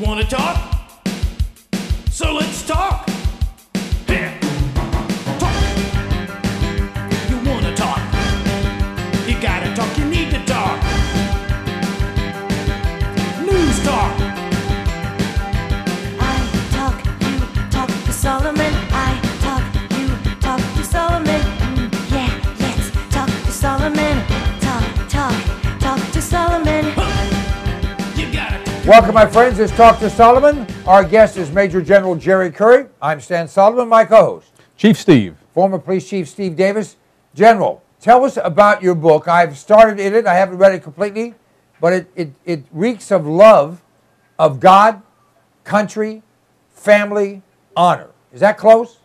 Wanna talk? So let's talk. Here. Talk. You wanna talk? You gotta talk, you need to talk. News talk. I talk, you talk to Solomon. I talk, you talk to Solomon. Yeah, let's talk to Solomon. Talk to Solomon. You gotta talk. Welcome, my friends. It's Talk to Solomon. Our guest is Major General Jerry Curry. I'm Stan Solomon, my co-host. Chief Steve. Former Police Chief Steve Davis. General, tell us about your book. I've started in it. I haven't read it completely, but it reeks of love of God, country, family, honor. Is that close?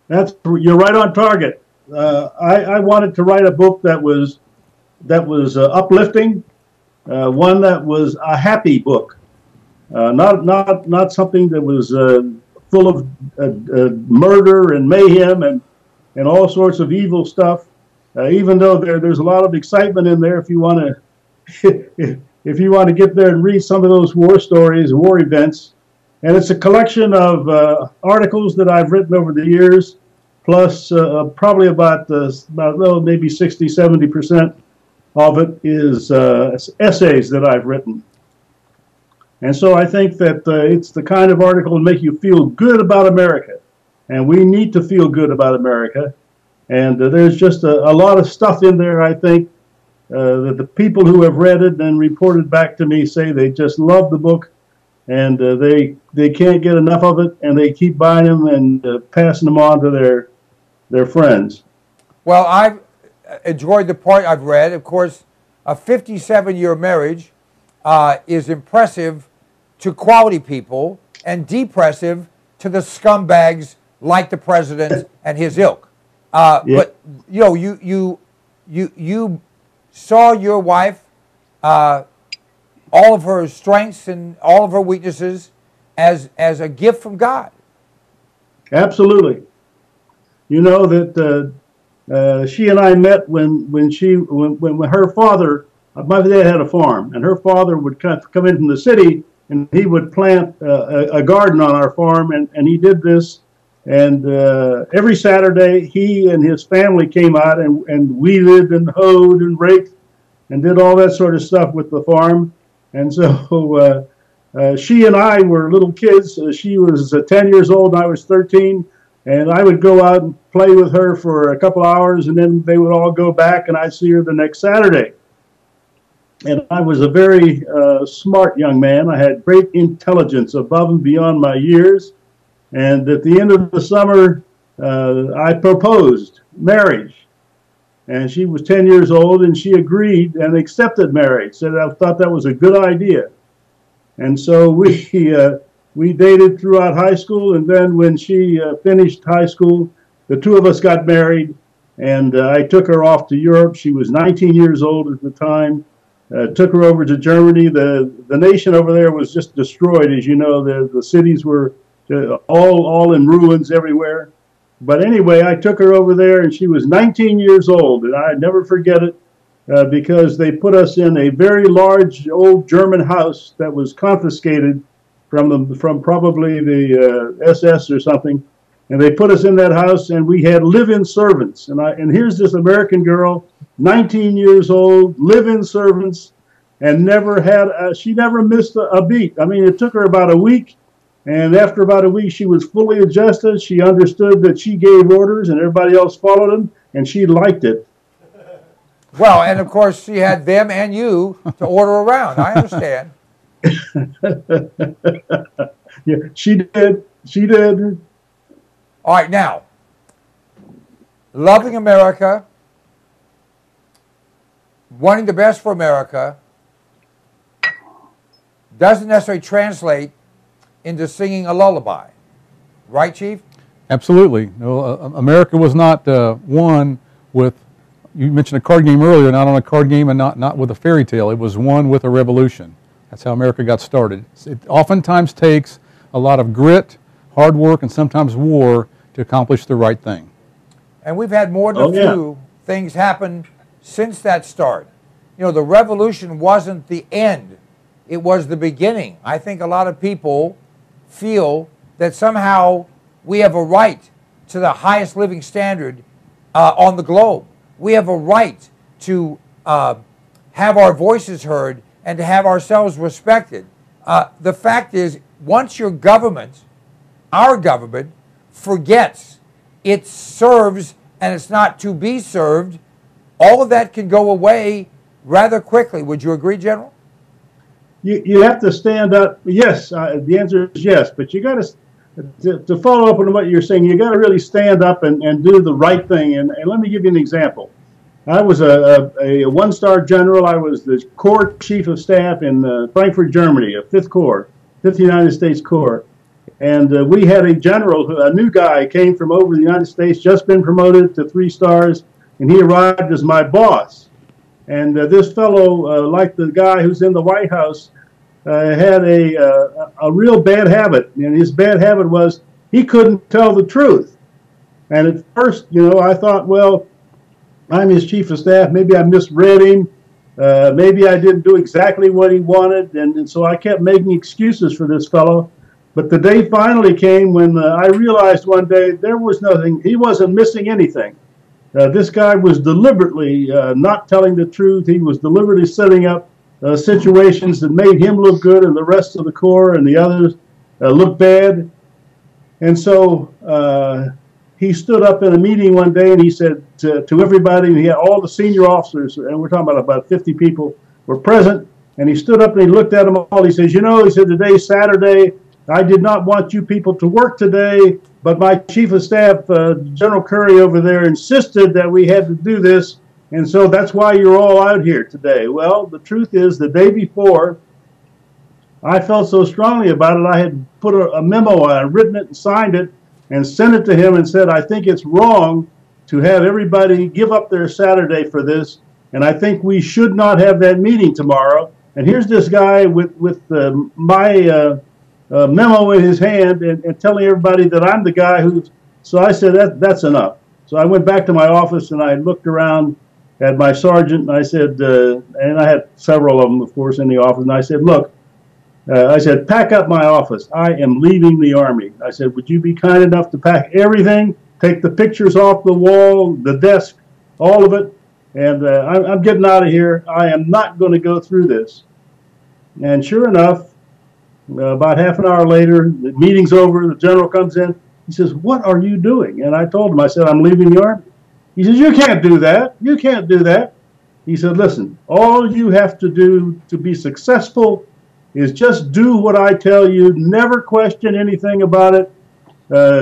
You're right on target. I wanted to write a book that was uplifting, one that was a happy book, not something that was full of murder and mayhem and all sorts of evil stuff. Even though there's a lot of excitement in there, if you want to get there and read some of those war stories, war events. And it's a collection of articles that I've written over the years, plus probably about maybe 60–70% of it is essays that I've written. And so I think that it's the kind of article to make you feel good about America. And we need to feel good about America. And there's just a lot of stuff in there, I think, that the people who have read it and reported back to me say they just love the book. And they can't get enough of it, and they keep buying them and passing them on to their friends. Well, I've enjoyed the part I've read. Of course, a 57-year marriage is impressive to quality people and depressive to the scumbags like the president and his ilk. Yeah. But you saw your wife, all of her strengths and all of her weaknesses as a gift from God. Absolutely. You know that she and I met when her father, my dad had a farm, and her father would come in from the city, and he would plant a garden on our farm, and he did this. And every Saturday, he and his family came out and weeded and hoed and raked and did all that sort of stuff with the farm. And so she and I were little kids. She was 10 years old and I was 13. And I would go out and play with her for a couple hours, and then they would all go back, and I'd see her the next Saturday. And I was a very smart young man. I had great intelligence above and beyond my years. And at the end of the summer, I proposed marriage. And she was 10 years old, and she agreed and accepted marriage, said I thought that was a good idea. And so we dated throughout high school, and then when she finished high school, the two of us got married, and I took her off to Europe. She was 19 years old at the time. Took her over to Germany. The nation over there was just destroyed, as you know. The cities were all in ruins everywhere. But anyway, I took her over there, and she was 19 years old, and I never forget it because they put us in a very large old German house that was confiscated from probably the SS or something, and they put us in that house, and we had live-in servants. And here's this American girl, 19 years old, live-in servants, and she never missed a beat. I mean, it took her about a week. And after about a week, she was fully adjusted. She understood that she gave orders and everybody else followed them, and she liked it. Well, and of course, she had them and you to order around. I understand. Yeah, she did. She did. All right, now, loving America, wanting the best for America, doesn't necessarily translate into singing a lullaby. Right, Chief? Absolutely. No, America was not won with, you mentioned a card game earlier, not on a card game and not with a fairy tale. It was won with a revolution. That's how America got started. It oftentimes takes a lot of grit, hard work, and sometimes war to accomplish the right thing. And we've had more than a few things happen since that start. You know, the revolution wasn't the end. it was the beginning. I think a lot of people feel that somehow we have a right to the highest living standard on the globe. We have a right to have our voices heard and to have ourselves respected. The fact is, once your government, our government, forgets it serves and it's not to be served, all of that can go away rather quickly. Would you agree, General? You have to stand up. Yes, the answer is yes. But you got to follow up on what you're saying. You got to really stand up and do the right thing. And let me give you an example. I was a one-star general. I was the Corps Chief of Staff in Frankfurt, Germany, a 5th Corps, 5th United States Corps. And we had a general, a new guy, came from over the United States, just been promoted to 3 stars, and he arrived as my boss. And this fellow, like the guy who's in the White House, had a real bad habit. And his bad habit was he couldn't tell the truth. And at first, you know, I thought, well, I'm his chief of staff. Maybe I misread him. Maybe I didn't do exactly what he wanted. And so I kept making excuses for this fellow. But the day finally came when I realized one day there was nothing. He wasn't missing anything. This guy was deliberately not telling the truth. He was deliberately setting up situations that made him look good and the rest of the Corps and the others look bad. And so he stood up in a meeting one day and he said to everybody, and he had all the senior officers, and we're talking about 50 people, were present. And he stood up and he looked at them all. He says, you know, he said, today's Saturday. I did not want you people to work today, but my chief of staff, General Curry over there, insisted that we had to do this, and so that's why you're all out here today. Well, the truth is, the day before, I felt so strongly about it, I had put a memo on it, written it and signed it, and sent it to him and said, I think it's wrong to have everybody give up their Saturday for this, and I think we should not have that meeting tomorrow. And here's this guy with my memo in his hand and telling everybody that I'm the guy who. So I said, that's enough. So I went back to my office and I looked around at my sergeant and I said, and I had several of them, of course, in the office. And I said, look, I said, pack up my office. I am leaving the Army. I said, would you be kind enough to pack everything, take the pictures off the wall, the desk, all of it, and I'm getting out of here. I am not going to go through this. And sure enough, about half an hour later, the meeting's over, the general comes in. He says, what are you doing? And I told him, I said, I'm leaving the Army. He says, you can't do that. You can't do that. He said, listen, all you have to do to be successful is just do what I tell you. Never question anything about it.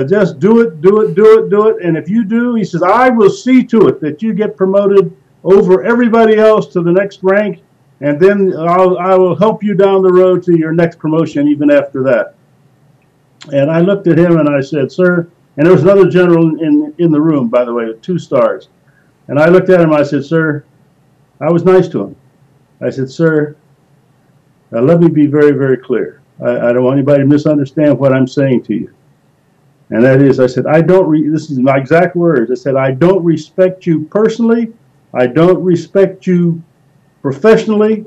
Just do it, do it, do it, do it. And if you do, he says, I will see to it that you get promoted over everybody else to the next rank. And then I will help you down the road to your next promotion even after that. And I looked at him and I said, sir, and there was another general in the room, by the way, with 2 stars. And I looked at him and I said, sir, I was nice to him. I said, sir, let me be very, very clear. I don't want anybody to misunderstand what I'm saying to you. And that is, I said, this is my exact words. I said, I don't respect you personally. I don't respect you professionally,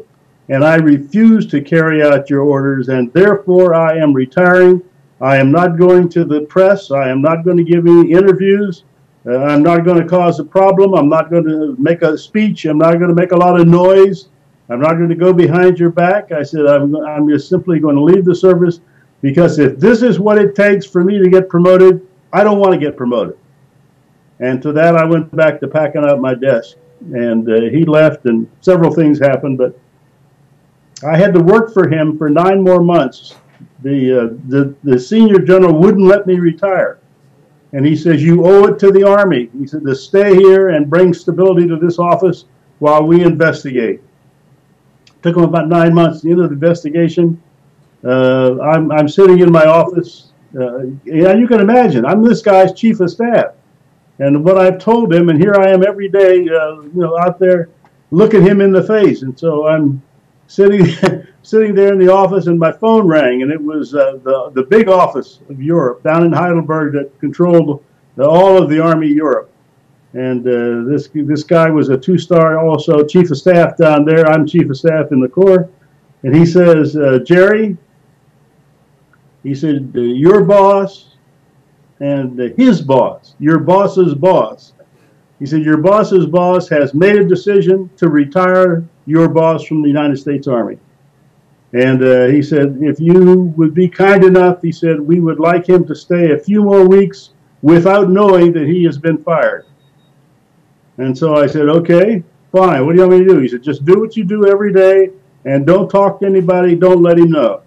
and I refuse to carry out your orders, and therefore I am retiring. I am not going to the press. I am not going to give any interviews. I'm not going to cause a problem. I'm not going to make a speech. I'm not going to make a lot of noise. I'm not going to go behind your back. I said, I'm just simply going to leave the service, because if this is what it takes for me to get promoted, I don't want to get promoted. And to that, I went back to packing up my desk. And he left, and several things happened, but I had to work for him for 9 more months. The senior general wouldn't let me retire. And he says, you owe it to the Army. He said, to stay here and bring stability to this office while we investigate. It took him about 9 months. At the end of the investigation, I'm sitting in my office. And you can imagine, I'm this guy's chief of staff. And what I've told him, and here I am every day, out there looking him in the face. And so I'm sitting there in the office, and my phone rang, and it was the big office of Europe down in Heidelberg that controlled all of the Army Europe. And this guy was a 2-star, also chief of staff down there. I'm chief of staff in the Corps. And he says, Jerry, he said, your boss and his boss, your boss's boss. He said, your boss's boss has made a decision to retire your boss from the United States Army. And he said, if you would be kind enough, he said, we would like him to stay a few more weeks without knowing that he has been fired. And so I said, okay, fine. What do you want me to do? He said, just do what you do every day and don't talk to anybody. Don't let him know.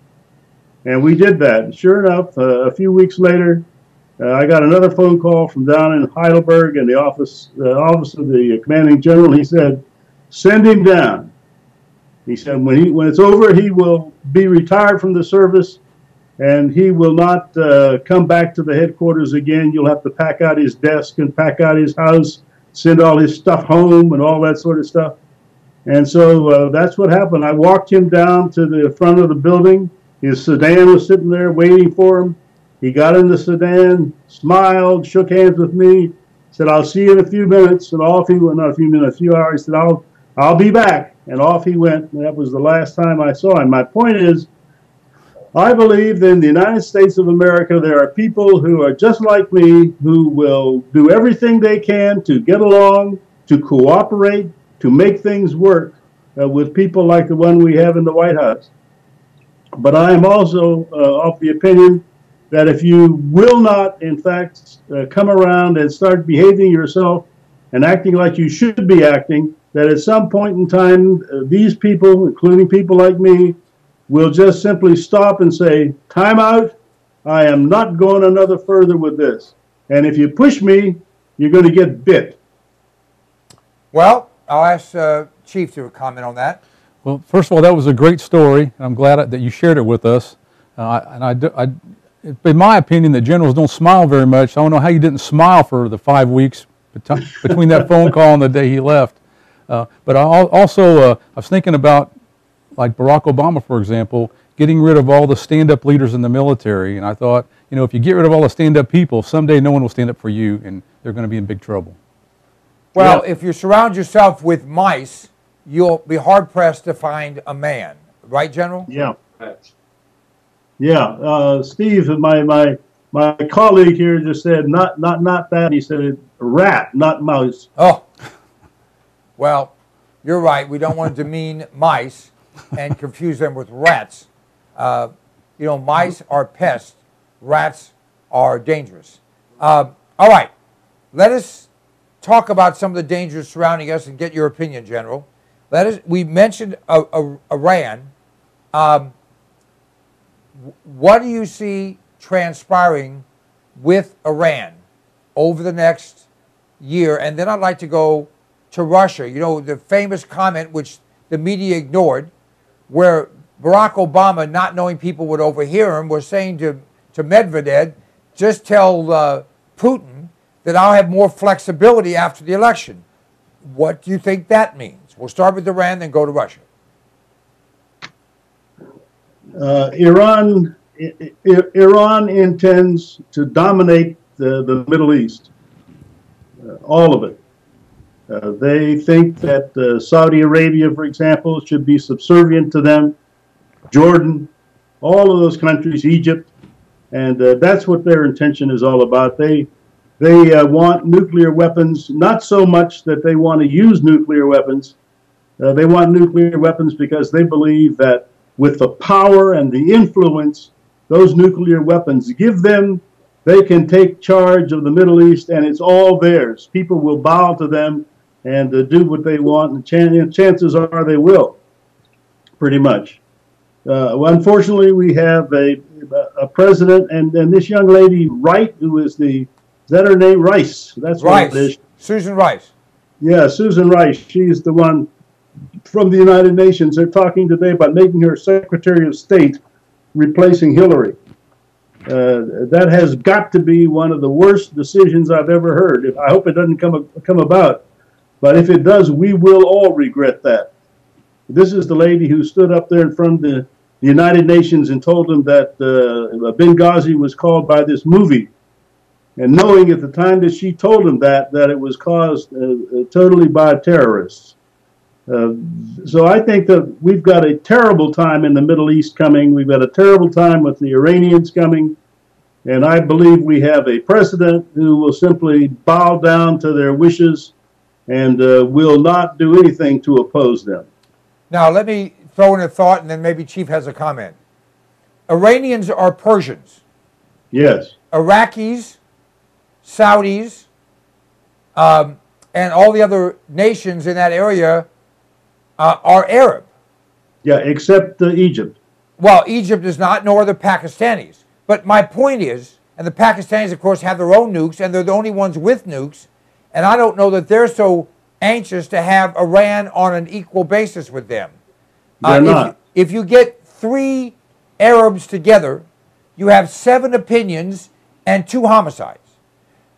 And we did that. And sure enough, a few weeks later, I got another phone call from down in Heidelberg in the office of the commanding general. He said, send him down. He said, when it's over, he will be retired from the service, and he will not come back to the headquarters again. You'll have to pack out his desk and pack out his house, send all his stuff home and all that sort of stuff. And so that's what happened. I walked him down to the front of the building. His sedan was sitting there waiting for him. He got in the sedan, smiled, shook hands with me, said, I'll see you in a few minutes. And off he went, not a few minutes, a few hours. He said, I'll be back. And off he went. And that was the last time I saw him. My point is, I believe that in the United States of America, there are people who are just like me, who will do everything they can to get along, to cooperate, to make things work with people like the one we have in the White House. But I am also of the opinion that if you will not, in fact, come around and start behaving yourself and acting like you should be acting, that at some point in time, these people, including people like me, will just simply stop and say, time out, I am not going another further with this. And if you push me, you're going to get bit. Well, I'll ask Chief to comment on that. Well, first of all, that was a great story, and I'm glad that you shared it with us. In my opinion, the generals don't smile very much. I don't know how you didn't smile for the 5 weeks between that phone call and the day he left. But I was thinking about, like Barack Obama, for example, getting rid of all the stand-up leaders in the military. And I thought, you know, if you get rid of all the stand-up people, someday no one will stand up for you, and they're going to be in big trouble. Well, if you surround yourself with mice, you'll be hard-pressed to find a man. Right, General? Yeah. Yeah. Steve, my colleague here just said, not that. He said, rat, not mouse. Oh. Well, you're right. We don't want to demean mice and confuse them with rats. You know, mice are pests. Rats are dangerous. All right. Let us talk about some of the dangers surrounding us and get your opinion, General. We mentioned Iran. What do you see transpiring with Iran over the next year? And then I'd like to go to Russia. You know, the famous comment, which the media ignored, where Barack Obama, not knowing people would overhear him, was saying to Medvedev, just tell Putin that I'll have more flexibility after the election. What do you think that means? We'll start with Iran, then go to Russia. Iran intends to dominate the Middle East, all of it. They think that Saudi Arabia, for example, should be subservient to them, Jordan, all of those countries, Egypt, and that's what their intention is all about. They want nuclear weapons, not so much that they want to use nuclear weapons. They want nuclear weapons because they believe that with the power and the influence those nuclear weapons give them, they can take charge of the Middle East, and it's all theirs. People will bow to them and do what they want, and chances are they will, pretty much. Unfortunately, we have a president, and this young lady, Wright, who is is that her name? Rice. That's Rice. What it is. Susan Rice. Yeah, Susan Rice. She's the one from the United Nations. They're talking today about making her Secretary of State, replacing Hillary. That has got to be one of the worst decisions I've ever heard. I hope it doesn't come about. But if it does, we will all regret that. This is the lady who stood up there in front of the United Nations and told them that Benghazi was called by this movie. And knowing at the time that she told them that it was caused totally by terrorists. So I think that we've got a terrible time in the Middle East coming. We've got a terrible time with the Iranians coming. And I believe we have a president who will simply bow down to their wishes and will not do anything to oppose them. Now, let me throw in a thought, and then maybe Chief has a comment. Iranians are Persians. Yes. Iraqis, Saudis, and all the other nations in that area are Arab. Yeah, except Egypt. Well, Egypt is not, nor the Pakistanis. But my point is, and the Pakistanis, of course, have their own nukes, and they're the only ones with nukes, and I don't know that they're so anxious to have Iran on an equal basis with them. They're not. If you get 3 Arabs together, you have 7 opinions and 2 homicides.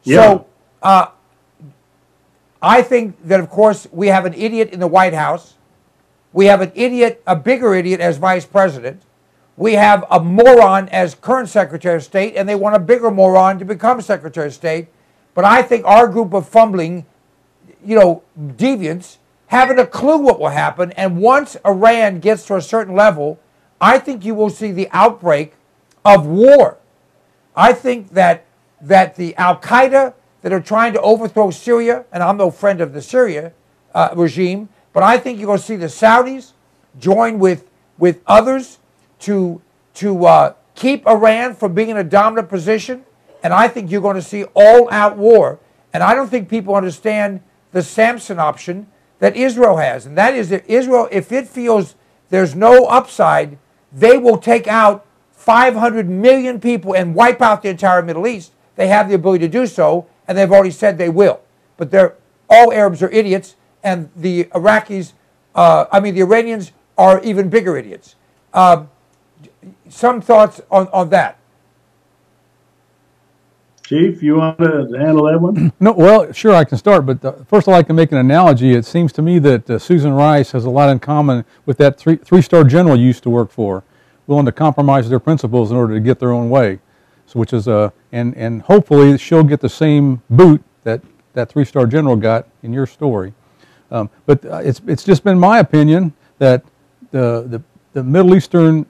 Yeah. So I think that, of course, we have an idiot in the White House. We have an idiot, a bigger idiot as vice president. We have a moron as current Secretary of State, and they want a bigger moron to become Secretary of State. But I think our group of fumbling, deviants, haven't a clue what will happen. And once Iran gets to a certain level, I think you will see the outbreak of war. I think that the Al-Qaeda that are trying to overthrow Syria, and I'm no friend of the Syria regime, but I think you're going to see the Saudis join with others to keep Iran from being in a dominant position, and I think you're going to see all-out war. And I don't think people understand the Samson option that Israel has, and that is that Israel, if it feels there's no upside, they will take out 500 million people and wipe out the entire Middle East. They have the ability to do so, and they've already said they will. But all Arabs are idiots, and the Iranians are even bigger idiots. Some thoughts on that? Chief, you want to handle that one? No, well, sure, I can start. But first, I'd like to make an analogy. It seems to me that Susan Rice has a lot in common with that three-star general you used to work for, willing to compromise their principles in order to get their own way. So, which is and hopefully she'll get the same boot that three-star general got in your story. But it's just been my opinion that the Middle Eastern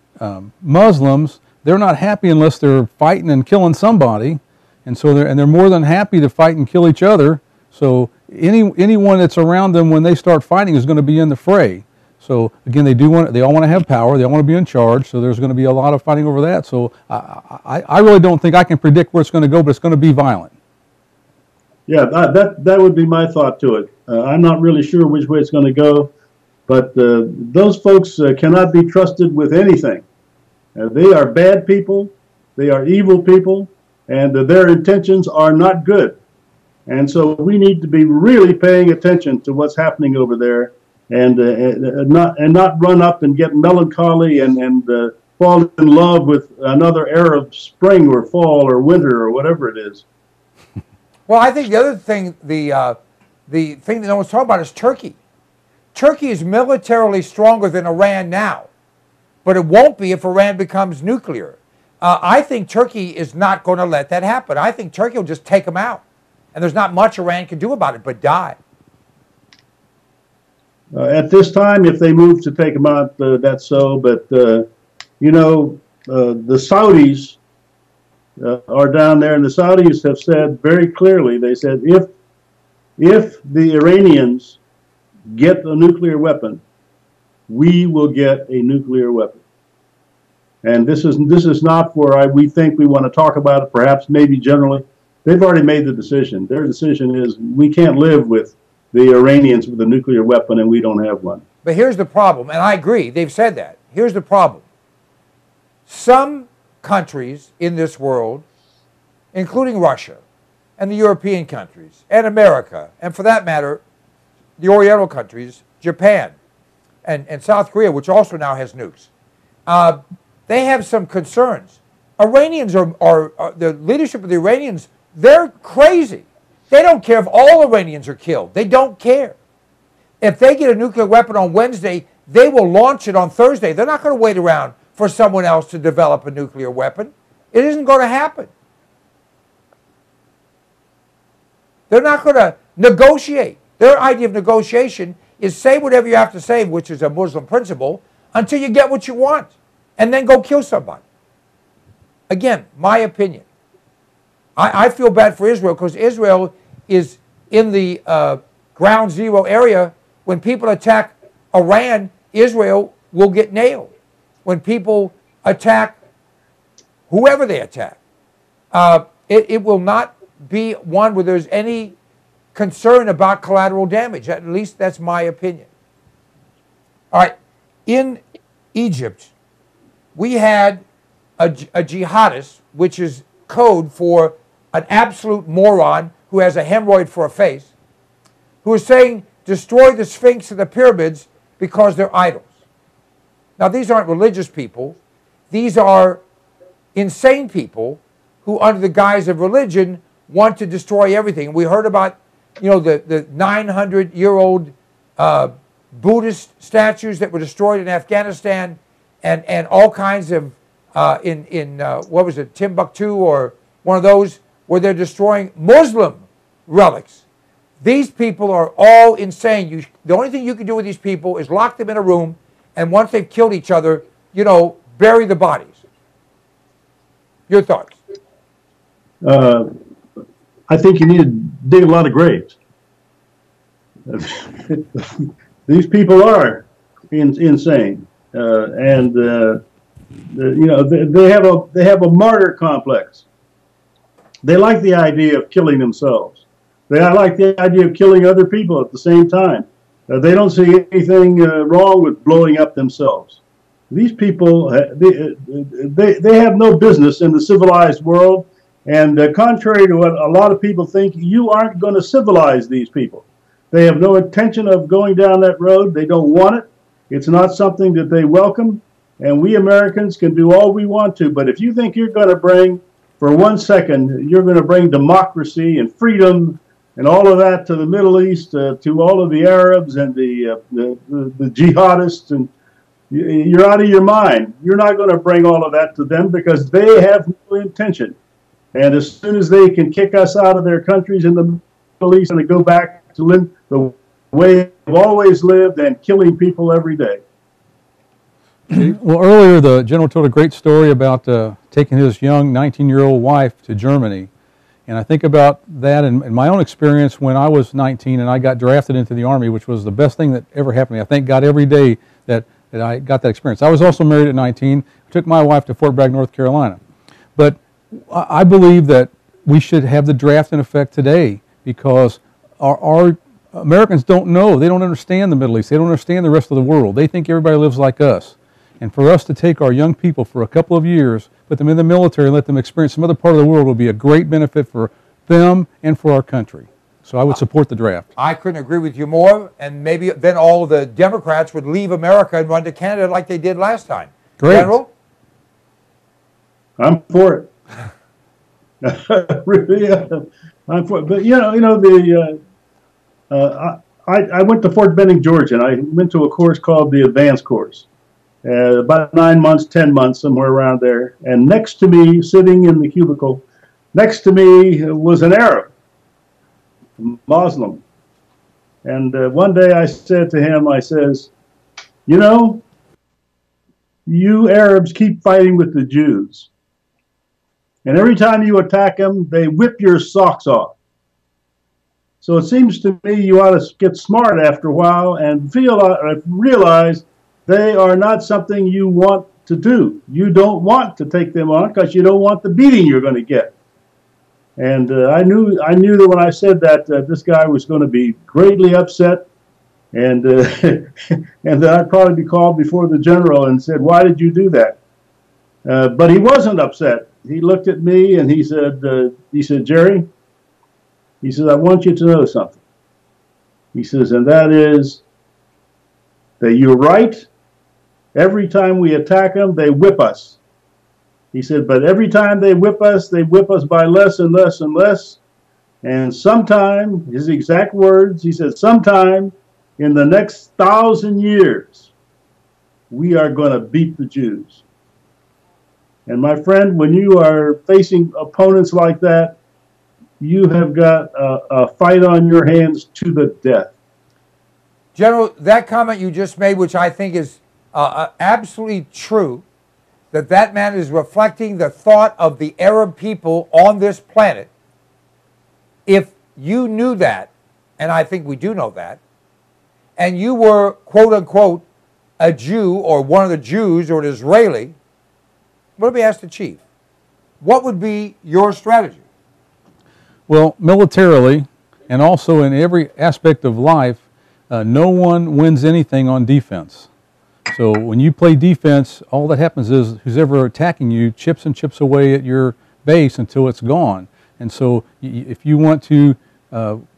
Muslims, they're not happy unless they're fighting and killing somebody. And so they're more than happy to fight and kill each other. So anyone that's around them when they start fighting is going to be in the fray. So again, they all want to have power. They all want to be in charge. So there's going to be a lot of fighting over that. So I really don't think I can predict where it's going to go, but it's going to be violent. Yeah, that would be my thought to it. I'm not really sure which way it's going to go, but those folks cannot be trusted with anything. They are bad people. They are evil people. And their intentions are not good. And so we need to be really paying attention to what's happening over there and not run up and get melancholy and fall in love with another Arab spring or fall or winter or whatever it is. Well, I think the other thing, the thing that no one's talking about is Turkey. Turkey is militarily stronger than Iran now, but it won't be if Iran becomes nuclear. I think Turkey is not going to let that happen. I think Turkey will just take them out. And there's not much Iran can do about it but die. At this time, if they move to take them out, that's so. But, the Saudis are down there, and the Saudis have said very clearly, they said, if the Iranians get a nuclear weapon, we will get a nuclear weapon. And this is not where we think we want to talk about it, perhaps maybe generally. They've already made the decision. Their decision is we can't live with the Iranians with a nuclear weapon and we don't have one. But here's the problem, and I agree, they've said that. Here's the problem. Some countries in this world, including Russia and the European countries and America, and for that matter, the Oriental countries, Japan and South Korea, which also now has nukes, they have some concerns. Iranians are the leadership of the Iranians, they're crazy. They don't care if all Iranians are killed. They don't care. If they get a nuclear weapon on Wednesday, they will launch it on Thursday. They're not going to wait around for someone else to develop a nuclear weapon. It isn't going to happen. They're not going to negotiate. Their idea of negotiation is say whatever you have to say, which is a Muslim principle, until you get what you want, and then go kill somebody. Again, my opinion. I feel bad for Israel because Israel is in the ground zero area. When people attack Iran, Israel will get nailed. When people attack whoever they attack, it will not be one where there's any concern about collateral damage. At least that's my opinion. All right. In Egypt, we had a jihadist, which is code for an absolute moron who has a hemorrhoid for a face, who is saying, destroy the Sphinx and the pyramids because they're idols. Now, these aren't religious people. These are insane people who, under the guise of religion, want to destroy everything. We heard about, you know, the 900-year-old Buddhist statues that were destroyed in Afghanistan, and all kinds of what was it, Timbuktu or one of those, where they're destroying Muslim relics. These people are all insane. The only thing you can do with these people is lock them in a room, and once they've killed each other, you know, bury the bodies. Your thoughts? I think you need to dig a lot of graves. These people are insane, and you know, they have a martyr complex. They like the idea of killing themselves. They like the idea of killing other people at the same time. They don't see anything wrong with blowing up themselves. These people, they have no business in the civilized world. And contrary to what a lot of people think, you aren't going to civilize these people. They have no intention of going down that road. They don't want it. It's not something that they welcome. And we Americans can do all we want to. But if you think you're going to bring, for 1 second, you're going to bring democracy and freedom and all of that to the Middle East, to all of the Arabs and the jihadists, and you're out of your mind. You're not going to bring all of that to them because they have no intention. And as soon as they can kick us out of their countries in the Middle East and go back to live the way they've always lived and killing people every day. Well, earlier the general told a great story about taking his young 19-year-old wife to Germany. And I think about that in my own experience when I was 19 and I got drafted into the Army, which was the best thing that ever happened to me. I thank God every day that I got that experience. I was also married at 19. I took my wife to Fort Bragg, North Carolina. But I believe that we should have the draft in effect today because our Americans don't know. They don't understand the Middle East. They don't understand the rest of the world. They think everybody lives like us. And for us to take our young people for a couple of years, put them in the military and let them experience some other part of the world will be a great benefit for them and for our country. So I would support the draft. I couldn't agree with you more, and maybe then all of the Democrats would leave America and run to Canada like they did last time. Great. General? I'm for it. Really, I'm for it. But I went to Fort Benning, Georgia, and I went to a course called the Advanced Course. About 9 months, 10 months, somewhere around there. And next to me, sitting in the cubicle, next to me was an Arab, Muslim. And one day I said to him, I says, you know, you Arabs keep fighting with the Jews. And every time you attack them, they whip your socks off. So it seems to me you ought to get smart after a while and realize they are not something you want to do. You don't want to take them on because you don't want the beating you're going to get. And I knew that when I said that, this guy was going to be greatly upset, and and that I'd probably be called before the general and said, "Why did you do that?" But he wasn't upset. He looked at me and he said, "Jerry," he says, "I want you to know something." He says, and that is that you're right. Every time we attack them, they whip us. He said, but every time they whip us by less and less and less. And sometime, his exact words, he said, sometime in the next 1,000 years, we are going to beat the Jews. And my friend, when you are facing opponents like that, you have got a fight on your hands to the death. General, that comment you just made, which I think is absolutely true, that man is reflecting the thought of the Arab people on this planet. If you knew that, and I think we do know that, and you were, quote unquote, a Jew or one of the Jews or an Israeli, let me ask the chief, what would be your strategy? Well, militarily, and also in every aspect of life, no one wins anything on defense. So when you play defense, all that happens is who's ever attacking you chips and chips away at your base until it's gone. And so if you want to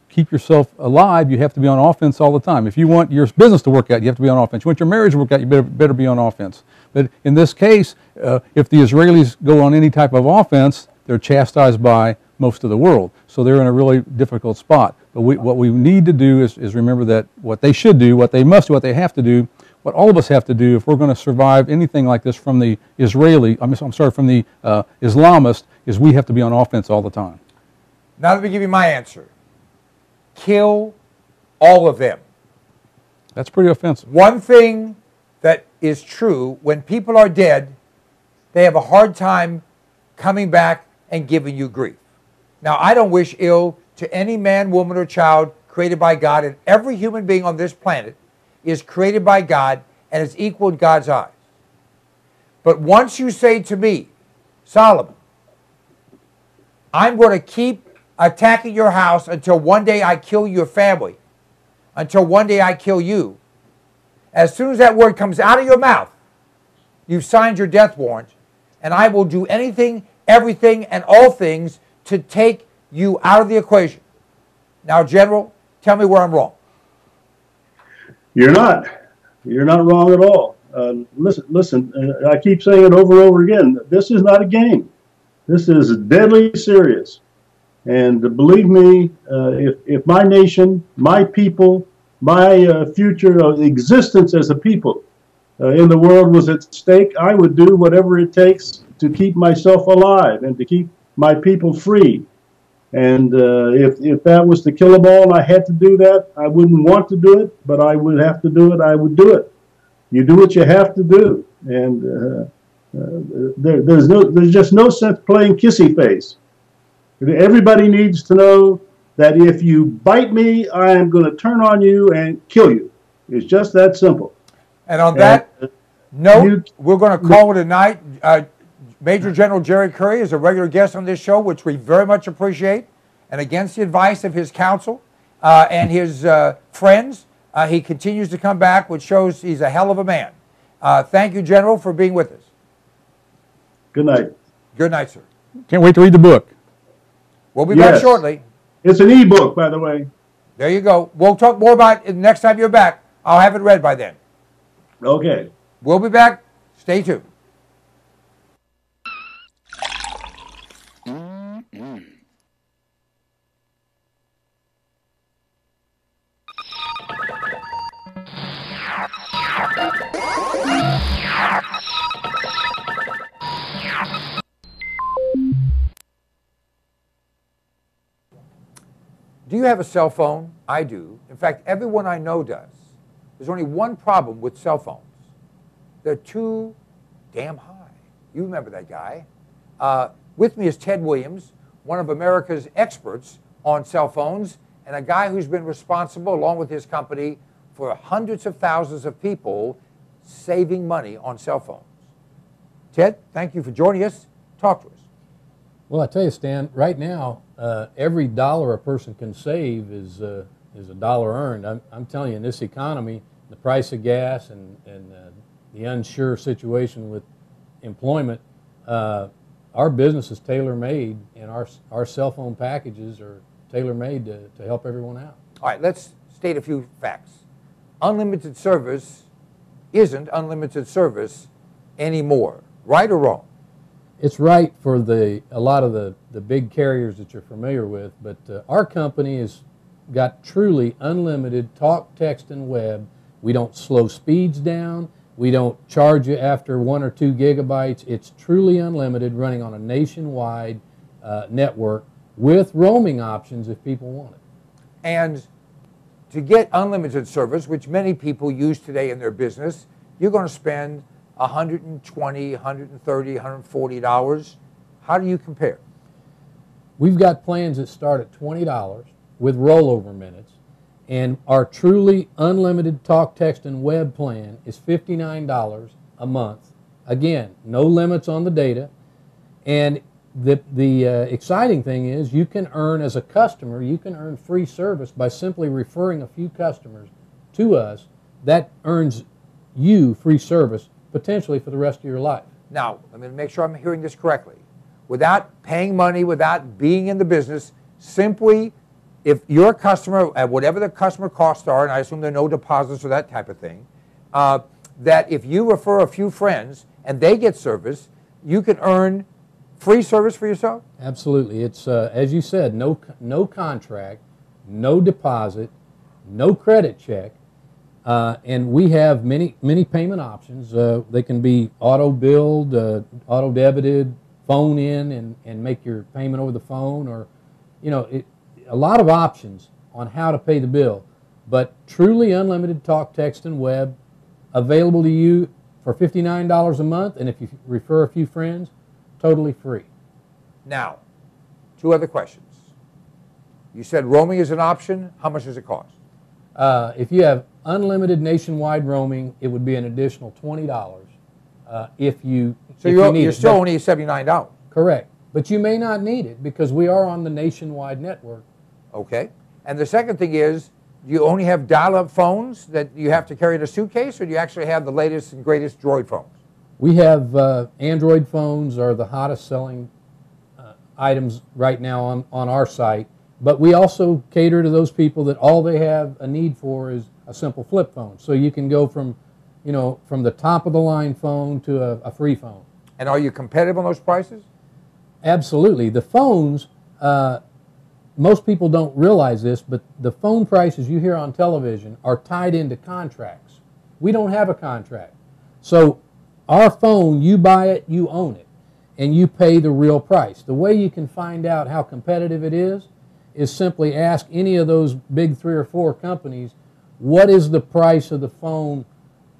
keep yourself alive, you have to be on offense all the time. If you want your business to work out, you have to be on offense. You want your marriage to work out, you better be on offense. But in this case, if the Israelis go on any type of offense, they're chastised by most of the world. So they're in a really difficult spot. But what we need to do is remember that what they should do, what they must do, what they have to do, what all of us have to do if we're going to survive anything like this from the from the Islamists, is we have to be on offense all the time. Now let me give you my answer. Kill all of them. That's pretty offensive. One thing that is true, when people are dead, they have a hard time coming back and giving you grief. Now, I don't wish ill to any man, woman, or child created by God, and every human being on this planet is created by God and is equal in God's eyes. But once you say to me, Solomon, I'm going to keep attacking your house until one day I kill your family, until one day I kill you, as soon as that word comes out of your mouth, you've signed your death warrant, and I will do anything, everything, and all things to take you out of the equation. Now, General, tell me where I'm wrong. You're not. You're not wrong at all. Listen. I keep saying it over and over again. This is not a game. This is deadly serious. And believe me, if my nation, my people, my future existence as a people in the world was at stake, I would do whatever it takes to keep myself alive and to keep my people free. And if that was to kill them all and I had to do that, I wouldn't want to do it, but I would have to do it, I would do it. You do what you have to do. And there's just no sense playing kissy face. Everybody needs to know that if you bite me, I am going to turn on you and kill you. It's just that simple. And on that note, we're going to call it a night. Major General Jerry Curry is a regular guest on this show, which we very much appreciate. And against the advice of his counsel and his friends, he continues to come back, which shows he's a hell of a man. Thank you, General, for being with us. Good night. Good night, sir. Can't wait to read the book. We'll be back shortly. It's an e-book, by the way. There you go. We'll talk more about it next time you're back. I'll have it read by then. Okay. We'll be back. Stay tuned. Do you have a cell phone? I do. In fact, everyone I know does. There's only one problem with cell phones. They're too damn high. You remember that guy. With me is Ted Williams, one of America's experts on cell phones, and a guy who's been responsible, along with his company, for hundreds of thousands of people saving money on cell phones. Ted, thank you for joining us. Talk to us. Well, I tell you, Stan, right now, every dollar a person can save is a dollar earned. I'm telling you, in this economy, the price of gas and the unsure situation with employment, our business is tailor-made, and our cell phone packages are tailor-made to help everyone out. All right, let's state a few facts. Unlimited service isn't unlimited service anymore, right or wrong? It's right for a lot of the big carriers that you're familiar with, but our company has got truly unlimited talk, text, and web. We don't slow speeds down. We don't charge you after 1 or 2 gigabytes. It's truly unlimited, running on a nationwide network with roaming options if people want it. And to get unlimited service, which many people use today in their business, you're going to spend $120, $130, $140. How do you compare? We've got plans that start at $20 with rollover minutes, and our truly unlimited talk, text, and web plan is $59 a month. Again, no limits on the data, and the exciting thing is you can earn, as a customer, you can earn free service by simply referring a few customers to us. That earns you free service potentially for the rest of your life. Now, let me make sure I'm hearing this correctly. Without paying money, without being in the business, simply if you're a customer, at whatever the customer costs are, and I assume there are no deposits or that type of thing, that if you refer a few friends and they get service, you can earn free service for yourself? Absolutely. It's, as you said, no contract, no deposit, no credit check, and we have many payment options. They can be auto billed, auto debited, phone in and make your payment over the phone, or a lot of options on how to pay the bill. But truly unlimited talk, text, and web available to you for $59 a month, and if you refer a few friends, totally free. Now, two other questions. You said roaming is an option. How much does it cost? If you have unlimited nationwide roaming, it would be an additional $20 if you need you're it. still only $79. Correct. But you may not need it because we are on the nationwide network. Okay. And the second thing is, do you only have dial-up phones that you have to carry in a suitcase, or do you actually have the latest and greatest Droid phones? We have Android phones are the hottest selling items right now on our site, but we also cater to those people that all they have a need for is a simple flip phone. So you can go from the top of the line phone to a free phone. And are you competitive on those prices? Absolutely. The phones, most people don't realize this, but the phone prices you hear on television are tied into contracts. We don't have a contract. So our phone, you buy it, you own it, and you pay the real price. The way you can find out how competitive it is simply ask any of those big 3 or 4 companies, what is the price of the phone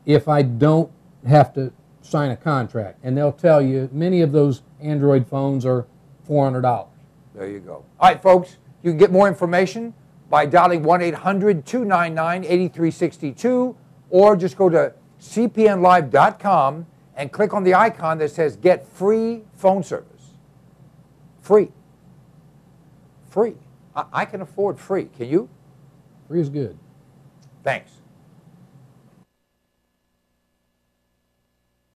if I don't have to sign a contract? And they'll tell you many of those Android phones are $400. There you go. All right, folks, you can get more information by dialing 1-800-299-8362, or just go to cpnlive.com and click on the icon that says Get Free Phone Service. Free. Free. I can afford free. Can you? Free is good. Thanks.